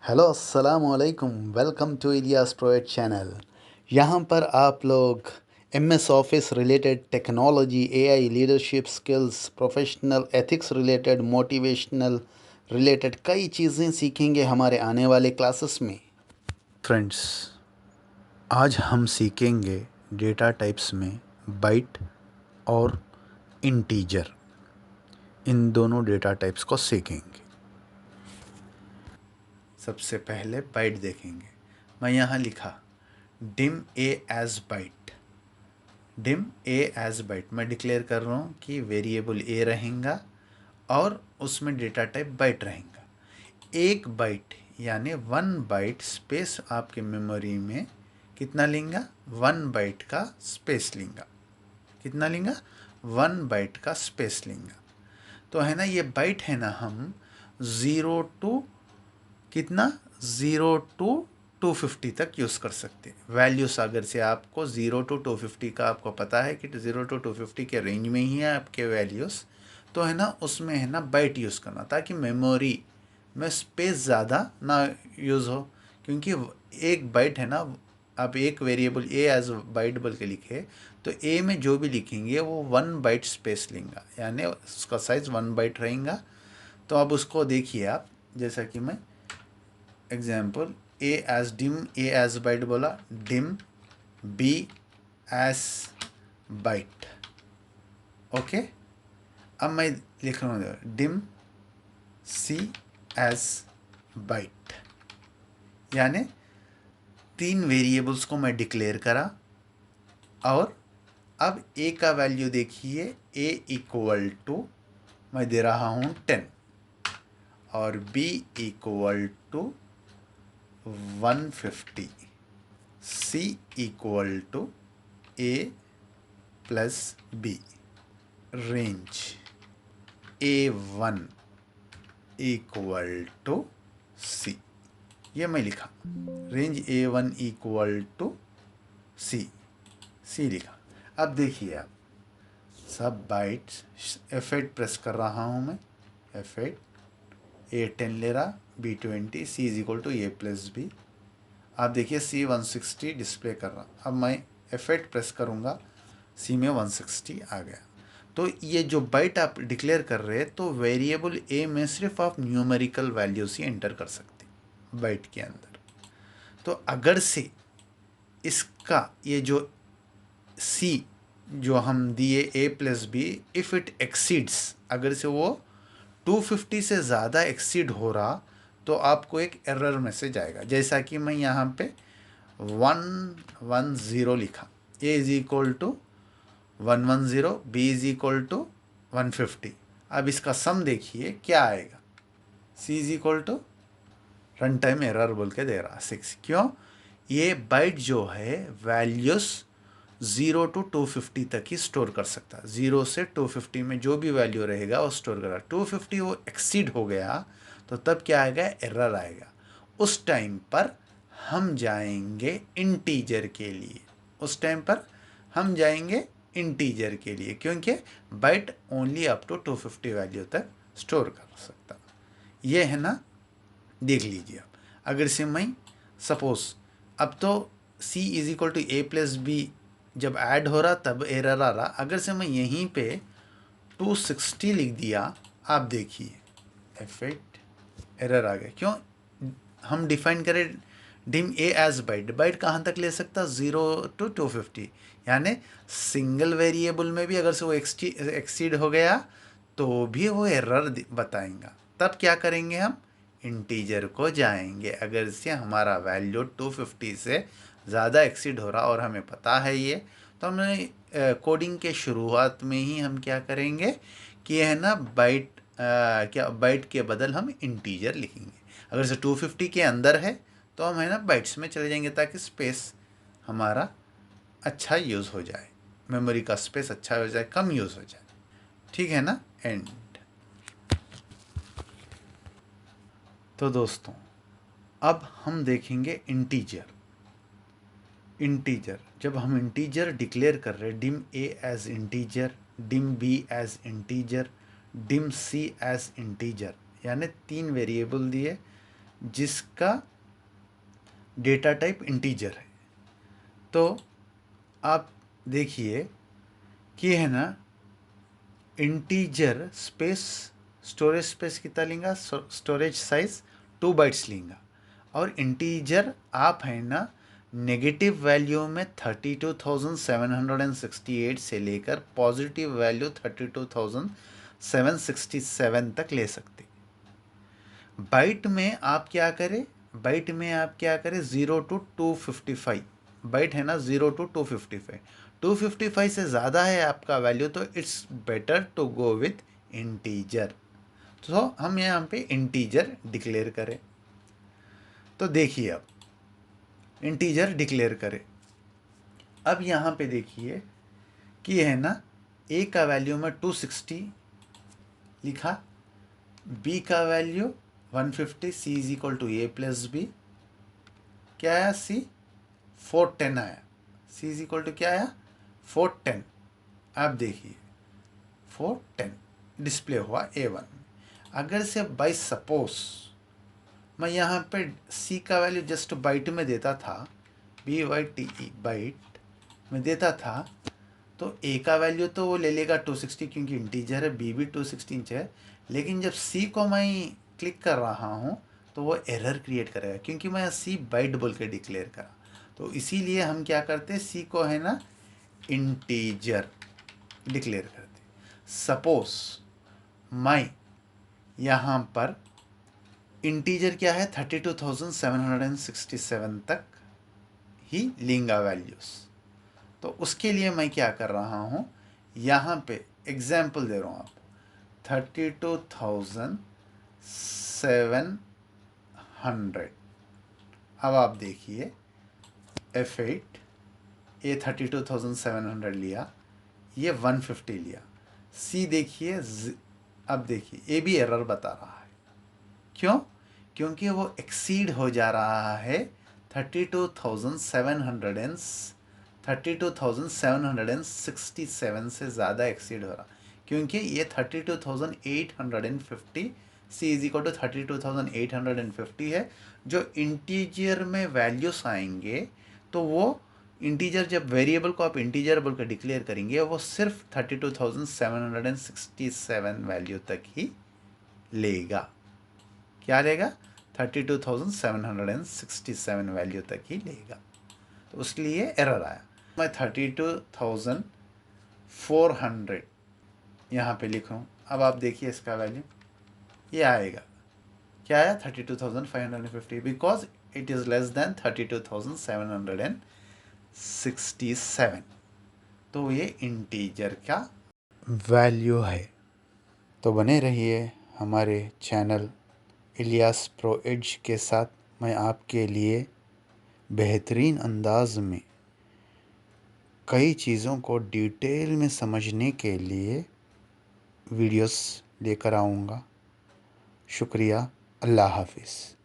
Hello अस्सलाम वालेकुम। Welcome to Ilyas प्रोएट चैनल। यहाँ पर आप लोग MS office related technology, AI, leadership skills, professional ethics related, motivational related कई चीज़ें सीखेंगे हमारे आने वाले क्लासेस में। फ्रेंड्स, आज हम सीखेंगे डेटा टाइप्स में बाइट और इंटीजर। इन दोनों डेटा टाइप्स को सीखेंगे। सबसे पहले बाइट देखेंगे। मैं यहाँ लिखा dim A as bite. Dim A as bite मैं डिक्लेयर कर रहा हूँ कि वेरिएबल ए रहेगा और उसमें डेटा टाइप बाइट रहेगा। एक बाइट यानी 1 बाइट स्पेस आपके मेमोरी में कितना लेंगा? 1 बाइट का स्पेस लेंगा। कितना लेंगा? 1 बाइट का स्पेस लेंगा। तो है ना, ये बाइट है ना, हम 0 टू कितना 0 टू 250 तक यूज़ कर सकते हैं। वैल्यूज़ अगर से आपको 0 टू 250 का आपको पता है कि 0 टू 250 के रेंज में ही है आपके वैल्यूज़, तो है ना उसमें है ना बाइट यूज़ करना ताकि मेमोरी में स्पेस ज़्यादा ना यूज़ हो। क्योंकि एक बाइट है ना, आप एक वेरिएबल ए एज बाइट बोल के लिखे तो ए में जो भी लिखेंगे वो 1 बाइट स्पेस लेंगे, यानी उसका साइज़ 1 बाइट रहेगा। तो अब उसको देखिए आप, जैसा कि मैं example A as dim A as byte बोला, dim B as byte. Okay, अब मैं लिख रहा हूँ डिम सी एज बाइट, यानी 3 वेरिएबल्स को मैं डिक्लेयर करा। और अब ए का वैल्यू देखिए, ए इक्वल टू मैं दे रहा हूँ 10 और B equal to 150, C equal to A plus B, range A1 equal to C. ये मैं लिखा, रेंज A1 इक्वल टू सी लिखा। अब देखिए आप, सब बाइट्स F8 प्रेस कर रहा हूँ मैं, F8, A10 ले रहा, B20, C is equal to A plus B. आप देखिए C 160 डिस्प्ले कर रहा। अब मैं F8 प्रेस करूँगा, C में 160 आ गया। तो ये जो बाइट आप डिक्लेयर कर रहे हैं, तो वेरिएबल ए में सिर्फ आप न्यूमेरिकल वैल्यूज ही एंटर कर सकते हैं बाइट के अंदर। तो अगर से इसका ये जो सी जो हम दिए A plus B, if it exceeds, अगर से वो 250 से ज़्यादा एक्सीड हो रहा तो आपको एक एरर मैसेज आएगा। जैसा कि मैं यहाँ पे 110 लिखा, A is equal to 110, B is equal to 150। अब इसका सम देखिए क्या आएगा, C is equal to run time error बोल के दे रहा 6। क्यों? ये बाइट जो है वैल्यूज 0 टू 250 तक ही स्टोर कर सकता है। 0 से 250 में जो भी वैल्यू रहेगा वो स्टोर करेगा। 250 वो एक्सीड हो गया तो तब क्या आएगा? एरर आएगा। उस टाइम पर हम जाएंगे इंटीजर के लिए। उस टाइम पर हम जाएंगे इंटीजर के लिए, क्योंकि byte only up to 250 value तक स्टोर कर सकता। ये है ना, देख लीजिए आप। अगर से मैं सपोज अब तो C is equal to A plus B जब ऐड हो रहा तब एरर आ रहा। अगर से मैं यहीं पे 260 लिख दिया, आप देखिए F8 एरर आ गया। क्यों? हम डिफाइन करें dim A as bite, bite कहाँ तक ले सकता? 0 टू 250, यानी सिंगल वेरिएबल में भी अगर से वो एक्सीड हो गया तो भी वो एरर बताएंगा। तब क्या करेंगे? हम इंटीजर को जाएंगे। अगर से हमारा वैल्यू 250 से ज़्यादा एक्सीड हो रहा और हमें पता है ये, तो हमें कोडिंग के शुरुआत में ही हम क्या करेंगे कि है ना बाइट क्या बाइट के बदल हम इंटीजर लिखेंगे। अगर से 250 के अंदर है तो हम है ना बाइट्स में चले जाएंगे ताकि स्पेस हमारा अच्छा यूज़ हो जाए, मेमोरी का स्पेस अच्छा हो जाए, कम यूज़ हो जाए। ठीक है ना? एंड तो दोस्तों, अब हम देखेंगे इंटीजर। इंटीजर, जब हम इंटीजर डिक्लेयर कर रहे हैं, dim A as integer, dim B as integer, dim C as integer, यानी 3 वेरिएबल दिए, जिसका डेटा टाइप इंटीजर है। तो आप देखिए कि है ना, इंटीजर स्पेस स्टोरेज स्पेस कितना लेंगे, स्टोरेज साइज 2 बाइट्स लेंगे, और इंटीजर आप है ना नेगेटिव वैल्यू में 32,768 से लेकर पॉजिटिव वैल्यू 32,767 तक ले सकते। बाइट में आप क्या करें, बाइट में आप क्या करें 0 to 255 बाइट है ना, 0 to 255, 255 से ज़्यादा है आपका वैल्यू तो it's better to go with integer. तो हम यहाँ पे इंटीजर डिक्लेयर करें। तो देखिए अब इंटीजर डिक्लेयर करें। अब यहाँ पे देखिए कि है ना ए का वैल्यू में 260 लिखा, बी का value 150, C is equal to A plus B, क्या आया सी 410 आया, सी इज इक्वल टू क्या आया 410। आप देखिए 410 डिस्प्ले हुआ A1 में। अगर से बाई सपोज मैं यहाँ पे सी का वैल्यू जस्ट बाइट में देता था, BYTE बाइट में देता था, तो ए का वैल्यू तो वो ले लेगा 260 क्योंकि इंटीजर है, बी भी 260 इंच है। लेकिन जब सी को मैं क्लिक कर रहा हूँ तो वो एरर क्रिएट करेगा क्योंकि मैं सी बाइट बोल के डिक्लेयर करा। तो इसीलिए हम क्या करते हैं, सी को है ना इंटीजर डिक्लेयर करते। सपोज मैं यहाँ पर इंटीजर क्या है 32,767 तक ही लेंगा वैल्यूज़। तो उसके लिए मैं क्या कर रहा हूँ, यहाँ पे एग्जाम्पल दे रहा हूँ आपको 32,700। अब आप देखिए F8 ये 32,700 लिया, ये 150 लिया। सी देखिए अब देखिए ए भी एरर बता रहा है। क्यों? क्योंकि वो एक्सीड हो जा रहा है 32,767 से ज़्यादा एक्सीड हो रहा, क्योंकि ये 32,850 सी इज इक्वल टू 32,850 है। जो इंटीजर में वैल्यूस आएंगे तो वो इंटीजर, जब वेरिएबल को आप इंटीजर बोल कर डिक्लेयर करेंगे, वो सिर्फ 32,767 वैल्यू तक ही लेगा। क्या लेगा 32,767 वैल्यू तक ही लेगा। तो उसके लिए एरर आया। मैं 32,400 यहाँ पे लिखूँ। अब आप देखिए इसका वैल्यू ये आएगा, क्या आया 32,550, because it is less than 32,767। तो ये इंटीजर का वैल्यू है। तो बने रहिए हमारे चैनल इलियास प्रो एज के साथ। मैं आपके लिए बेहतरीन अंदाज में कई चीज़ों को डिटेल में समझने के लिए वीडियोस लेकर आऊँगा। शुक्रिया, अल्लाह हाफिज़।